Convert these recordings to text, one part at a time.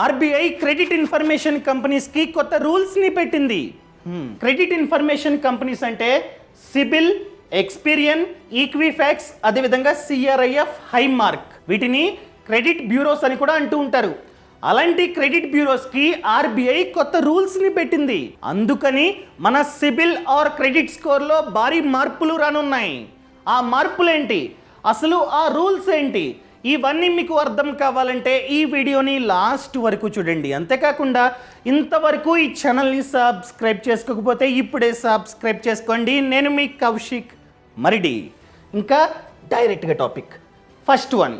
RBI credit information కంపెనీస్కి కొత్త రూల్స్ని పెట్టింది. క్రెడిట్ ఇన్ఫర్మేషన్ కంపెనీస్ అంటే సిబిల్, ఎక్స్పీరియన్, ఈక్విఫాక్స్, అదేవిధంగా సిఆర్ఐఎఫ్, హైమార్క్, వీటిని క్రెడిట్ బ్యూరోస్ అని కూడా అంటూ ఉంటారు. అలాంటి క్రెడిట్ బ్యూరోస్కి ఆర్బీఐ కొత్త రూల్స్ని పెట్టింది. అందుకని మన సిబిల్ ఆర్ క్రెడిట్ స్కోర్లో భారీ మార్పులు రానున్నాయి. ఆ మార్పులేంటి, అసలు ఆ రూల్స్ ఏంటి, ఇవన్నీ మీకు అర్థం కావాలంటే ఈ వీడియోని లాస్ట్ వరకు చూడండి. అంతేకాకుండా ఇంతవరకు ఈ ఛానల్ని సబ్స్క్రైబ్ చేసుకోకపోతే ఇప్పుడే సబ్స్క్రైబ్ చేసుకోండి. నేను మీ కౌశిక్ మరిడి. ఇంకా డైరెక్ట్గా టాపిక్. ఫస్ట్ వన్,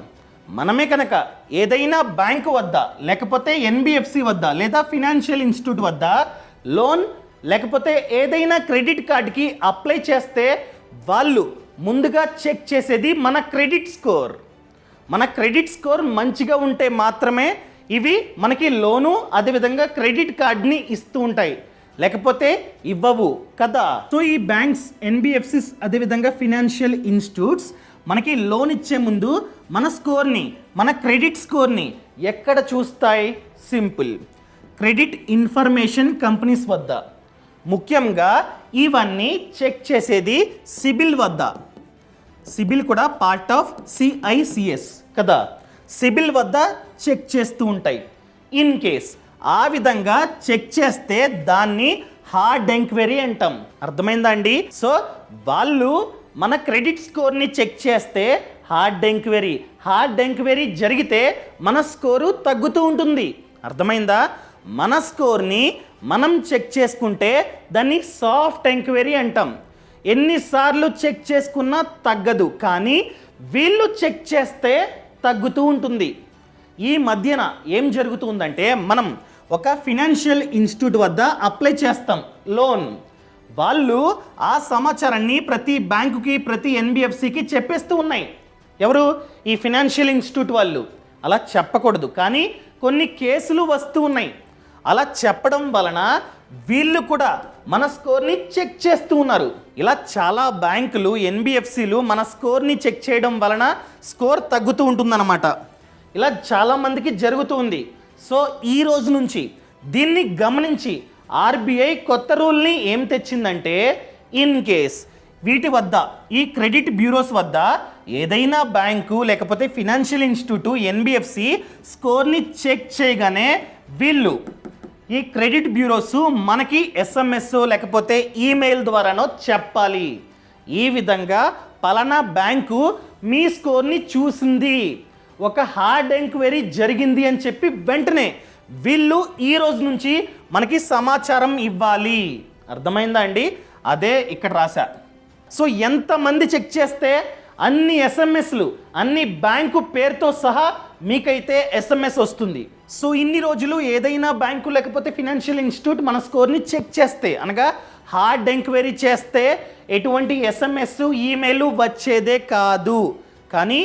మనమే కనుక ఏదైనా బ్యాంకు వద్ద లేకపోతే ఎన్బిఎఫ్సి వద్ద లేదా ఫినాన్షియల్ ఇన్స్టిట్యూట్ వద్ద లోన్ లేకపోతే ఏదైనా క్రెడిట్ కార్డ్కి అప్లై చేస్తే వాళ్ళు ముందుగా చెక్ చేసేది మన క్రెడిట్ స్కోర్. మన క్రెడిట్ స్కోర్ మంచిగా ఉంటే మాత్రమే ఇవి మనకి లోను అదేవిధంగా క్రెడిట్ కార్డ్ని ఇస్తూ ఉంటాయి, లేకపోతే ఇవ్వవు కదా. సో ఈ బ్యాంక్స్, ఎన్బిఎఫ్సిస్ అదేవిధంగా ఫినాన్షియల్ ఇన్స్టిట్యూట్స్ మనకి లోన్ ఇచ్చే ముందు మన స్కోర్ని, మన క్రెడిట్ స్కోర్ని ఎక్కడ చూస్తాయి? సింపుల్, క్రెడిట్ ఇన్ఫర్మేషన్ కంపెనీస్ వద్ద. ముఖ్యంగా ఇవన్నీ చెక్ చేసేది సిబిల్ వద్ద. సిబిల్ కూడా పార్ట్ ఆఫ్ సిఐసిఎస్ కదా. సిబిల్ వద్ద చెక్ చేస్తూ ఉంటాయి. ఇన్ కేస్ ఆ విధంగా చెక్ చేస్తే దాన్ని హార్డ్ ఎంక్వైరీ అంటాం. అర్థమైందా అండి? సో వాళ్ళు మన క్రెడిట్ స్కోర్ని చెక్ చేస్తే హార్డ్ ఎంక్వైరీ జరిగితే మన స్కోరు తగ్గుతూ ఉంటుంది. అర్థమైందా? మన స్కోర్ని మనం చెక్ చేసుకుంటే దాన్ని సాఫ్ట్ ఎంక్వైరీ అంటాం. ఎన్నిసార్లు చెక్ చేసుకున్నా తగ్గదు, కానీ వీళ్ళు చెక్ చేస్తే తగ్గుతూ ఉంటుంది. ఈ మధ్యన ఏం జరుగుతుందంటే, మనం ఒక ఫినాన్షియల్ ఇన్స్టిట్యూట్ వద్ద అప్లై చేస్తాం లోన్. వాళ్ళు ఆ సమాచారాన్ని ప్రతి బ్యాంకుకి, ప్రతి ఎన్బిఎఫ్సికి చెప్పేస్తూ ఉన్నాయి. ఎవరు? ఈ ఫినాన్షియల్ ఇన్స్టిట్యూట్ వాళ్ళు. అలా చెప్పకూడదు, కానీ కొన్ని కేసులు వస్తూ ఉన్నాయి. అలా చెప్పడం వలన వీళ్ళు కూడా మన స్కోర్ని చెక్ చేస్తూ ఉన్నారు. ఇలా చాలా బ్యాంకులు, ఎన్బిఎఫ్సిలు మన స్కోర్ని చెక్ చేయడం వలన స్కోర్ తగ్గుతూ ఉంటుందన్నమాట. ఇలా చాలామందికి జరుగుతూ ఉంది. సో ఈ రోజు నుంచి దీన్ని గమనించి ఆర్బీఐ కొత్త రూల్ని ఏం తెచ్చిందంటే, ఇన్ కేస్ వీటి వద్ద, ఈ క్రెడిట్ బ్యూరోస్ వద్ద ఏదైనా బ్యాంకు లేకపోతే ఫినాన్షియల్ ఇన్స్టిట్యూట్, ఎన్బిఎఫ్సి స్కోర్ని చెక్ చేయగానే వీళ్ళు, ఈ క్రెడిట్ బ్యూరోస్ మనకి ఎస్ఎంఎస్ లేకపోతే ఈమెయిల్ ద్వారానో చెప్పాలి. ఈ విధంగా పలానా బ్యాంకు మీ స్కోర్ని చూసింది, ఒక హార్డ్ ఎంక్వైరీ జరిగింది అని చెప్పి వెంటనే వీళ్ళు ఈ రోజు నుంచి మనకి సమాచారం ఇవ్వాలి. అర్థమైందా అండి? అదే ఇక్కడ రాశా. సో ఎంతమంది చెక్ చేస్తే అన్ని ఎస్ఎంఎస్లు, అన్ని బ్యాంకు పేరుతో సహా మీకైతే ఎస్ఎంఎస్ వస్తుంది. సో ఇన్ని రోజులు ఏదైనా బ్యాంకు లేకపోతే ఫినాన్షియల్ ఇన్స్టిట్యూట్ మన స్కోర్ని చెక్ చేస్తే, అనగా హార్డ్ ఎంక్వైరీ చేస్తే ఎటువంటి ఎస్ఎంఎస్, ఈమెయిల్ వచ్చేదే కాదు. కానీ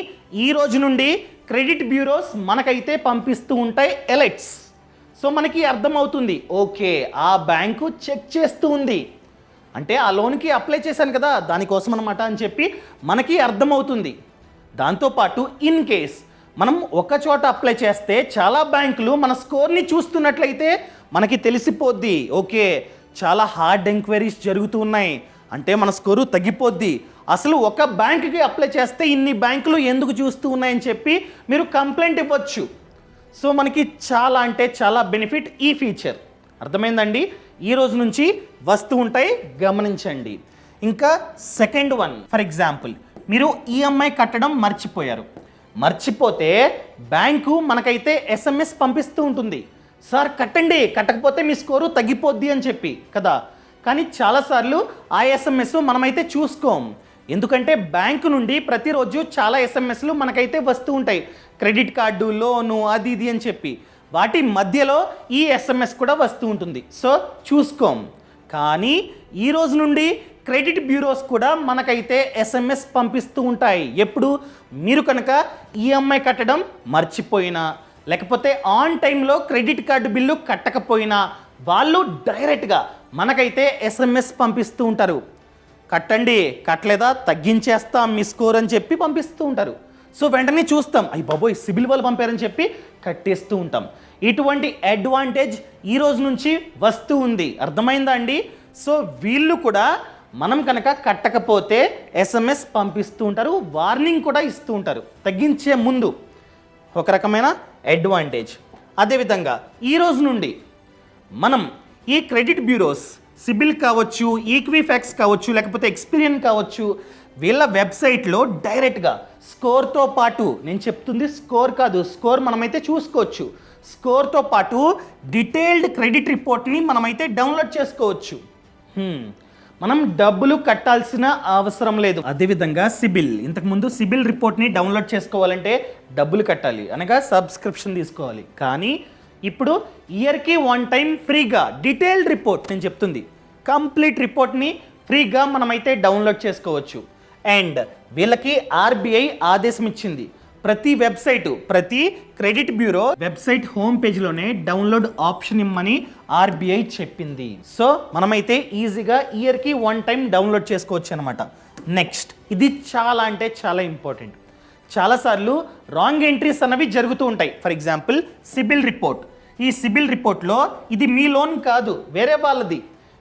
ఈ రోజు నుండి క్రెడిట్ బ్యూరోస్ మనకైతే పంపిస్తూ ఉంటాయి అలర్ట్స్. సో మనకి అర్థమవుతుంది, ఓకే ఆ బ్యాంకు చెక్ చేస్తూ ఉంది అంటే ఆ లోన్కి అప్లై చేశాను కదా, దానికోసం అనమాట అని చెప్పి మనకి అర్థమవుతుంది. దాంతోపాటు ఇన్ కేస్ మనం ఒక చోట అప్లై చేస్తే చాలా బ్యాంకులు మన స్కోర్ని చూస్తున్నట్లయితే మనకి తెలిసిపోద్ది, ఓకే చాలా హార్డ్ ఎంక్వైరీస్ జరుగుతూ ఉన్నాయి అంటే మన స్కోరు తగ్గిపోద్ది. అసలు ఒక బ్యాంకుకి అప్లై చేస్తే ఇన్ని బ్యాంకులు ఎందుకు చూస్తూ ఉన్నాయని చెప్పి మీరు కంప్లైంట్ ఇవ్వచ్చు. సో మనకి చాలా అంటే చాలా బెనిఫిట్ ఈ ఫీచర్. అర్థమైందండి? ఈ రోజు నుంచి వస్తూ ఉంటాయి, గమనించండి. ఇంకా సెకండ్ వన్, ఫర్ ఎగ్జాంపుల్ మీరు ఈఎంఐ కట్టడం మర్చిపోతే బ్యాంకు మనకైతే ఎస్ఎంఎస్ పంపిస్తూ ఉంటుంది, సార్ కట్టండి, కట్టకపోతే మీ స్కోరు తగ్గిపోద్ది అని చెప్పి కదా. కానీ చాలాసార్లు ఆ ఎస్ఎంఎస్ మనమైతే చూసుకోం. ఎందుకంటే బ్యాంకు నుండి ప్రతిరోజు చాలా ఎస్ఎంఎస్లు మనకైతే వస్తూ ఉంటాయి, క్రెడిట్ కార్డు, లోను, అది ఇది అని చెప్పి. వాటి మధ్యలో ఈ ఎస్ఎంఎస్ కూడా వస్తూ ఉంటుంది. సో చూసుకోం. కానీ ఈ రోజు నుండి క్రెడిట్ బ్యూరోస్ కూడా మనకైతే ఎస్ఎంఎస్ పంపిస్తూ ఉంటాయి. ఎప్పుడు? మీరు కనుక ఈఎంఐ కట్టడం మర్చిపోయినా లేకపోతే ఆన్ టైంలో క్రెడిట్ కార్డు బిల్లు కట్టకపోయినా వాళ్ళు డైరెక్ట్గా మనకైతే ఎస్ఎంఎస్ పంపిస్తూ ఉంటారు. కట్టండి, కట్టలేదా తగ్గించేస్తాం మీ స్కోర్ అని చెప్పి పంపిస్తూ ఉంటారు. సో వెంటనే చూస్తాం, అయ్యి బాబోయ్ సిబిల్ వాళ్ళు పంపారని చెప్పి కట్టేస్తూ ఉంటాం. ఇటువంటి అడ్వాంటేజ్ ఈ రోజు నుంచి వస్తూ ఉంది. అర్థమైందా అండి? సో వీళ్ళు కూడా మనం కనుక కట్టకపోతే SMS పంపిస్తూ ఉంటారు, వార్నింగ్ కూడా ఇస్తూ ఉంటారు తగ్గించే ముందు. ఒక రకమైన అడ్వాంటేజ్. అదేవిధంగా ఈ రోజు నుండి మనం ఈ క్రెడిట్ బ్యూరోస్ సిబిల్ కావచ్చు, ఈక్విఫాక్స్ కావచ్చు, లేకపోతే ఎక్స్పీరియన్ కావచ్చు, వీళ్ళ వెబ్సైట్లో డైరెక్ట్గా స్కోర్తో పాటు, నేను చెప్తుంది స్కోర్ కాదు, స్కోర్ మనమైతే చూసుకోవచ్చు, స్కోర్తో పాటు డీటెయిల్డ్ క్రెడిట్ రిపోర్ట్ని మనమైతే డౌన్లోడ్ చేసుకోవచ్చు. మనం డబ్బులు కట్టాల్సిన అవసరం లేదు. అదేవిధంగా సిబిల్, ఇంతకుముందు సిబిల్ రిపోర్ట్ని డౌన్లోడ్ చేసుకోవాలంటే డబ్బులు కట్టాలి, అనగా సబ్స్క్రిప్షన్ తీసుకోవాలి. కానీ ఇప్పుడు ఇయర్కి 1 టైం ఫ్రీగా డీటెయిల్డ్ రిపోర్ట్, నేను చెప్తుంది కంప్లీట్ రిపోర్ట్ని ఫ్రీగా మనమైతే డౌన్లోడ్ చేసుకోవచ్చు. అండ్ వీళ్ళకి RBI ఆదేశం ఇచ్చింది, ప్రతి వెబ్సైట్, ప్రతి క్రెడిట్ బ్యూరో వెబ్సైట్ హోమ్ పేజ్లోనే డౌన్లోడ్ ఆప్షన్ ఇమ్మని RBI చెప్పింది. సో మనమైతే ఈజీగా ఇయర్కి 1 టైం డౌన్లోడ్ చేసుకోవచ్చు అనమాట. నెక్స్ట్, ఇది చాలా అంటే చాలా ఇంపార్టెంట్. చాలాసార్లు రాంగ్ ఎంట్రీస్ అన్నవి జరుగుతూ ఉంటాయి. For example CIBIL report. ఈ సిబిల్ రిపోర్ట్లో ఇది మీ లోన్ కాదు, వేరే వాళ్ళది,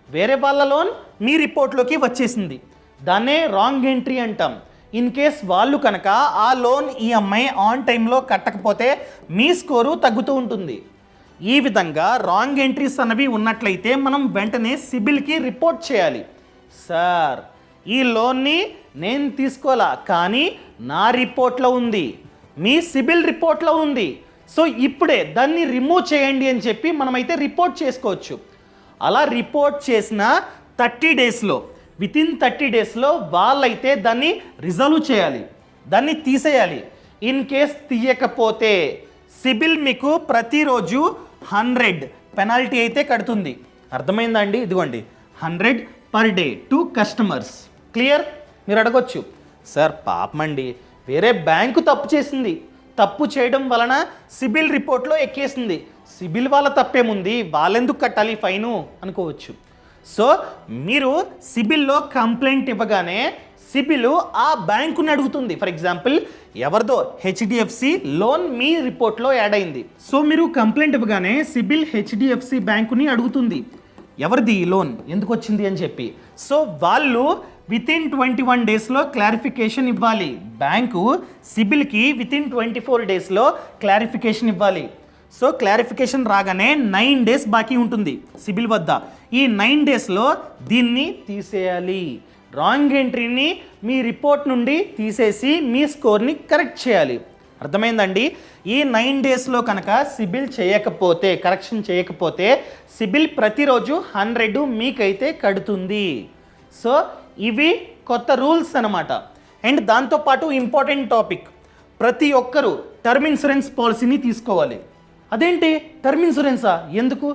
వేరే వాళ్ళ లోన్ మీ రిపోర్ట్లోకి వచ్చేసింది. దాన్నే రాంగ్ ఎంట్రీ అంటాం. ఇన్ కేస్ వాళ్ళు కనుక ఆ లోన్ EMI ఆన్ టైంలో కట్టకపోతే మీ స్కోరు తగ్గుతూ ఉంటుంది. ఈ విధంగా రాంగ్ ఎంట్రీస్ అన్నవి ఉన్నట్లయితే మనం వెంటనే సిబిల్కి రిపోర్ట్ చేయాలి. సార్, ఈ లోన్ని నేను తీసుకోవాలా, కానీ నా రిపోర్ట్లో ఉంది, మీ సిబిల్ రిపోర్ట్లో ఉంది, సో ఇప్పుడే దాన్ని రిమూవ్ చేయండి అని చెప్పి మనమైతే రిపోర్ట్ చేసుకోవచ్చు. అలా రిపోర్ట్ చేసిన 30 డేస్లో, వితిన్ 30 డేస్లో వాళ్ళైతే దాన్ని రిజల్వ్ చేయాలి, దాన్ని తీసేయాలి. ఇన్ కేస్ తీయకపోతే సిబిల్ మీకు ప్రతిరోజు 100 పెనాల్టీ అయితే కడుతుంది. అర్థమైందా అండి? ఇదిగోండి 100 per day to customers. Clear? మీరు అడగొచ్చు, సార్ పాపమండి వేరే బ్యాంకు తప్పు చేసింది, తప్పు చేయడం వలన సిబిల్ రిపోర్ట్లో ఎక్కేసింది, సిబిల్ వాళ్ళ తప్పేముంది, వాళ్ళెందుకు కట్టాలి ఫైను అనుకోవచ్చు. సో మీరు సిబిల్లో కంప్లైంట్ ఇవ్వగానే సిబిల్ ఆ బ్యాంకుని అడుగుతుంది. ఫర్ ఎగ్జాంపుల్ ఎవరిదో HDFC లోన్ మీ రిపోర్ట్లో యాడ్ అయింది. సో మీరు కంప్లైంట్ ఇవ్వగానే సిబిల్ HDFC బ్యాంకుని అడుగుతుంది, ఎవరిది ఈ లోన్, ఎందుకు వచ్చింది అని చెప్పి. సో వాళ్ళు వితిన్ 21 డేస్లో క్లారిఫికేషన్ ఇవ్వాలి. బ్యాంకు సిబిల్కి వితిన్ 24 డేస్లో క్లారిఫికేషన్ ఇవ్వాలి. సో క్లారిఫికేషన్ రాగానే 9 డేస్ బాకీ ఉంటుంది సిబిల్ వద్ద. ఈ 9 డేస్లో దీన్ని తీసేయాలి, రాంగ్ ఎంట్రీని మీ రిపోర్ట్ నుండి తీసేసి మీ స్కోర్ని కరెక్ట్ చేయాలి. అర్థమైందండి? ఈ 9 డేస్లో కనుక సిబిల్ చేయకపోతే, కరెక్షన్ చేయకపోతే సిబిల్ ప్రతిరోజు 100 మీకైతే కడుతుంది. సో ఇవి కొత్త రూల్స్ అన్నమాట. అండ్ దాంతోపాటు ఇంపార్టెంట్ టాపిక్, ప్రతి ఒక్కరూ టర్మ్ ఇన్సూరెన్స్ పాలసీని తీసుకోవాలి. అదేంటి టర్మ్ ఇన్సూరెన్సా, ఎందుకు?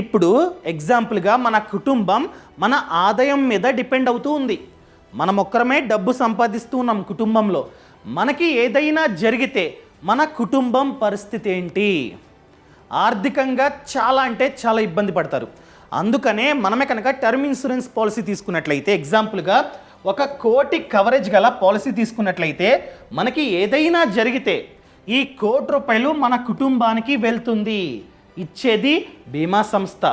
ఇప్పుడు ఎగ్జాంపుల్గా మన కుటుంబం మన ఆదాయం మీద డిపెండ్ అవుతూ ఉంది. మనం ఒక్కరమే డబ్బు సంపాదిస్తూ ఉన్నాం కుటుంబంలో. మనకి ఏదైనా జరిగితే మన కుటుంబం పరిస్థితి ఏంటి? ఆర్థికంగా చాలా అంటే చాలా ఇబ్బంది పడతారు. అందుకనే మనమే కనుక టర్మ్ ఇన్సూరెన్స్ పాలసీ తీసుకున్నట్లయితే, ఎగ్జాంపుల్గా 1 కోటి కవరేజ్ గల పాలసీ తీసుకున్నట్లయితే మనకి ఏదైనా జరిగితే ఈ 1 కోటి రూపాయలు మన కుటుంబానికి వెళ్తుంది, ఇచ్చేది బీమా సంస్థ.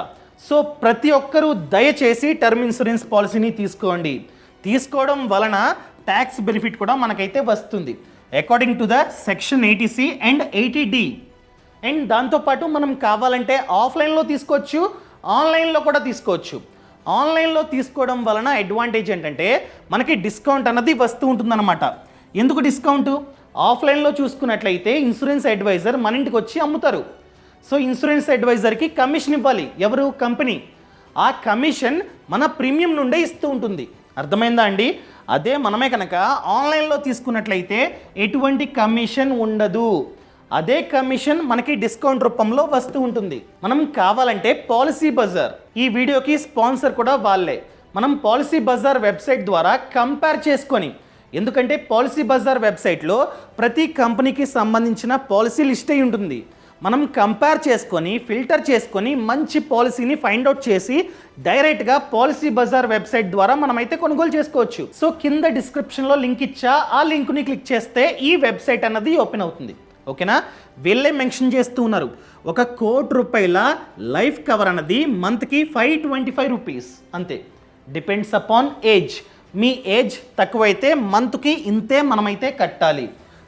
సో ప్రతి ఒక్కరూ దయచేసి టర్మ్ ఇన్సూరెన్స్ పాలసీని తీసుకోండి. తీసుకోవడం వలన ట్యాక్స్ బెనిఫిట్ కూడా మనకైతే వస్తుంది according to the section 80C and 80D. And దాంతోపాటు మనం కావాలంటే ఆఫ్లైన్లో తీసుకోవచ్చు, ఆన్లైన్లో కూడా తీసుకోవచ్చు. ఆన్లైన్లో తీసుకోవడం వలన అడ్వాంటేజ్ ఏంటంటే మనకి డిస్కౌంట్ అన్నది వస్తూ ఉంటుందన్నమాట. ఎందుకు డిస్కౌంట్? ఆఫ్లైన్లో చూసుకున్నట్లయితే ఇన్సూరెన్స్ అడ్వైజర్ మన ఇంటికి వచ్చి అమ్ముతారు. సో ఇన్సూరెన్స్ అడ్వైజర్కి కమిషన్ ఇవ్వాలి, ఎవరు? కంపెనీ. ఆ కమిషన్ మన ప్రీమియం నుండే ఇస్తూ ఉంటుంది. అర్థమైందా అండి? అదే మనమే కనుక ఆన్లైన్లో తీసుకున్నట్లయితే ఎటువంటి కమిషన్ ఉండదు. అదే కమిషన్ మనకి డిస్కౌంట్ రూపంలో వస్తూ ఉంటుంది. మనం కావాలంటే పాలసీ బజార్, ఈ వీడియోకి స్పాన్సర్ కూడా వాళ్ళే. మనం పాలసీ బజార్ వెబ్సైట్ ద్వారా కంపేర్ చేసుకొని, ఎందుకంటే పాలసీ బజార్ వెబ్సైట్లో ప్రతి కంపెనీకి సంబంధించిన పాలసీ లిస్ట్ అయి ఉంటుంది. మనం కంపేర్ చేసుకొని, ఫిల్టర్ చేసుకొని మంచి పాలసీని ఫైండ్ అవుట్ చేసి డైరెక్ట్గా పాలసీ బజార్ వెబ్సైట్ ద్వారా మనమైతే కొనుగోలు చేసుకోవచ్చు. సో కింద డిస్క్రిప్షన్లో లింక్ ఇచ్చా, ఆ లింక్ని క్లిక్ చేస్తే ఈ వెబ్సైట్ అన్నది ఓపెన్ అవుతుంది. ఓకేనా. వీళ్ళే మెన్షన్ చేస్తూ ఉన్నారు, 1 కోటి రూపాయల లైఫ్ కవర్ అన్నది మంత్కి 525 రూపీస్ అంతే. Depends upon age. మీ ఏజ్ తక్కువైతే మంత్కి ఇంతే మనమైతే కట్టాలి.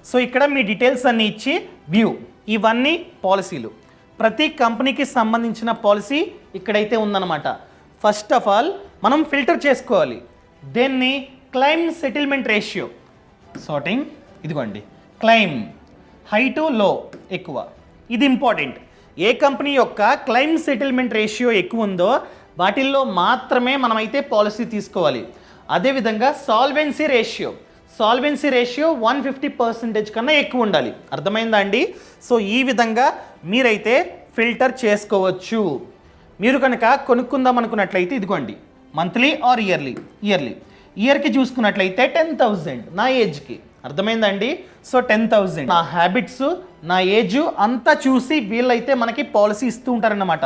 సో ఇక్కడ మీ డీటెయిల్స్ అన్నీ ఇచ్చి వ్యూ. ఇవన్నీ పాలసీలు, ప్రతి కంపెనీకి సంబంధించిన పాలసీ ఇక్కడైతే ఉందన్నమాట. ఫస్ట్ ఆఫ్ ఆల్ మనం ఫిల్టర్ చేసుకోవాలి దేన్ని, క్లెయిమ్ సెటిల్మెంట్ రేషియో. సార్టింగ్ ఇదిగోండి, క్లెయిమ్ హై టు లో ఎక్కువ, ఇది ఇంపార్టెంట్. ఏ కంపెనీ యొక్క క్లెయిమ్ సెటిల్మెంట్ రేషియో ఎక్కువ ఉందో వాటిల్లో మాత్రమే మనమైతే పాలసీ తీసుకోవాలి. అదేవిధంగా సాల్వెన్సీ రేషియో, 150% కన్నా ఎక్కువ ఉండాలి. అర్థమైందా అండి? సో ఈ విధంగా మీరైతే ఫిల్టర్ చేసుకోవచ్చు. మీరు కనుక కొనుక్కుందాం అనుకున్నట్లయితే ఇదిగోండి, మంత్లీ ఆర్ ఇయర్కి చూసుకున్నట్లయితే 10,000 నా ఏజ్కి. అర్థమైందండి? సో 10,000 నా హ్యాబిట్స్, నా ఏజ్ అంతా చూసి వీళ్ళైతే మనకి పాలసీ ఇస్తూ ఉంటారన్నమాట.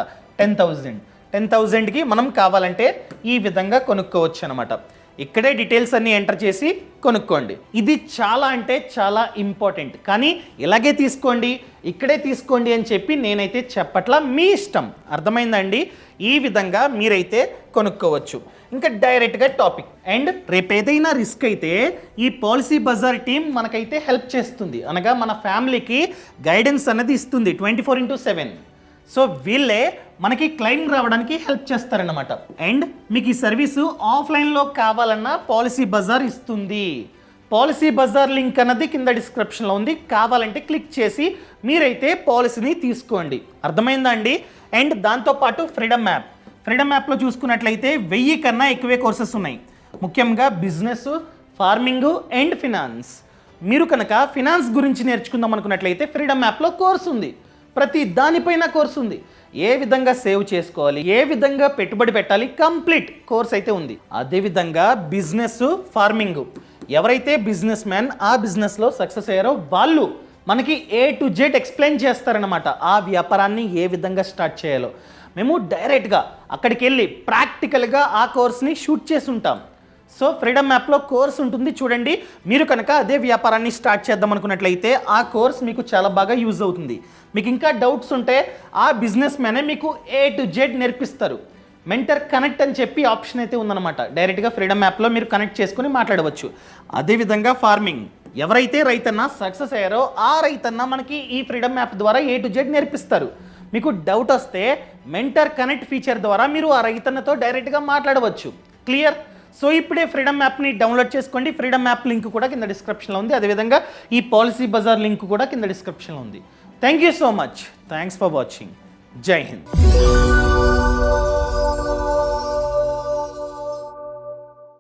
10,000కి మనం కావాలంటే ఈ విధంగా కొనుక్కోవచ్చు అనమాట. ఇక్కడే డీటెయిల్స్ అన్నీ ఎంటర్ చేసి కొనుక్కోండి. ఇది చాలా అంటే చాలా ఇంపార్టెంట్. కానీ ఇలాగే తీసుకోండి, ఇక్కడే తీసుకోండి అని చెప్పి నేనైతే చెప్పట్లా, మీ ఇష్టం. అర్థమైందండి? ఈ విధంగా మీరైతే కొనుక్కోవచ్చు. ఇంకా డైరెక్ట్గా టాపిక్. అండ్ రేపు ఏదైనా రిస్క్ అయితే ఈ పాలసీ బజార్ టీం మనకైతే హెల్ప్ చేస్తుంది, అనగా మన ఫ్యామిలీకి గైడెన్స్ అనేది ఇస్తుంది 24/7. సో వీళ్ళే మనకి క్లెయిమ్ రావడానికి హెల్ప్ చేస్తారన్నమాట. అండ్ మీకు ఈ సర్వీసు ఆఫ్లైన్లో కావాలన్నా పాలసీ బజార్ ఇస్తుంది. పాలసీ బజార్ లింక్ అన్నది కింద డిస్క్రిప్షన్లో ఉంది, కావాలంటే క్లిక్ చేసి మీరైతే పాలసీని తీసుకోండి. అర్థమైందా అండి? అండ్ దాంతోపాటు ఫ్రీడమ్ యాప్లో చూసుకున్నట్లయితే 1000 కన్నా ఎక్కువే కోర్సెస్ ఉన్నాయి. ముఖ్యంగా బిజినెస్, ఫార్మింగ్ అండ్ ఫినాన్స్. మీరు కనుక ఫినాన్స్ గురించి నేర్చుకుందాం అనుకున్నట్లయితే ఫ్రీడమ్ యాప్లో కోర్స్ ఉంది, ప్రతి దానిపైన కోర్స్ ఉంది. ఏ విధంగా సేవ్ చేసుకోవాలి, ఏ విధంగా పెట్టుబడి పెట్టాలి, కంప్లీట్ కోర్స్ అయితే ఉంది. అదేవిధంగా బిజినెస్, ఫార్మింగ్, ఎవరైతే బిజినెస్ మ్యాన్ ఆ బిజినెస్లో సక్సెస్ అయ్యారో వాళ్ళు మనకి A to Z ఎక్స్ప్లెయిన్ చేస్తారనమాట. ఆ వ్యాపారాన్ని ఏ విధంగా స్టార్ట్ చేయాలో మేము డైరెక్ట్గా అక్కడికి వెళ్ళి ప్రాక్టికల్గా ఆ కోర్స్ని షూట్ చేసి ఉంటాం. సో ఫ్రీడమ్ యాప్లో కోర్స్ ఉంటుంది చూడండి. మీరు కనుక అదే వ్యాపారాన్ని స్టార్ట్ చేద్దాం అనుకున్నట్లయితే ఆ కోర్స్ మీకు చాలా బాగా యూజ్ అవుతుంది. మీకు ఇంకా డౌట్స్ ఉంటే ఆ బిజినెస్ మ్యానే మీకు A to Z నేర్పిస్తారు. మెంటర్ కనెక్ట్ అని చెప్పి ఆప్షన్ అయితే ఉందన్నమాట. డైరెక్ట్గా ఫ్రీడమ్ యాప్లో మీరు కనెక్ట్ చేసుకుని మాట్లాడవచ్చు. అదేవిధంగా ఫార్మింగ్, ఎవరైతే రైతన్న సక్సెస్ అయ్యారో ఆ రైతన్న మనకి ఈ ఫ్రీడమ్ యాప్ ద్వారా A to Z నేర్పిస్తారు. మీకు డౌట్ వస్తే మెంటర్ కనెక్ట్ ఫీచర్ ద్వారా మీరు ఆ రైతన్నతో డైరెక్ట్గా మాట్లాడవచ్చు. క్లియర్? సో ఇప్పుడే ఫ్రీడమ్ యాప్ని డౌన్లోడ్ చేసుకోండి. ఫ్రీడమ్ యాప్ లింక్ కూడా కింద డిస్క్రిప్షన్లో ఉంది. అదేవిధంగా ఈ పాలసీ బజార్ లింక్ కూడా కింద డిస్క్రిప్షన్లో ఉంది. Thank you so much. Thanks for watching. జై హింద్.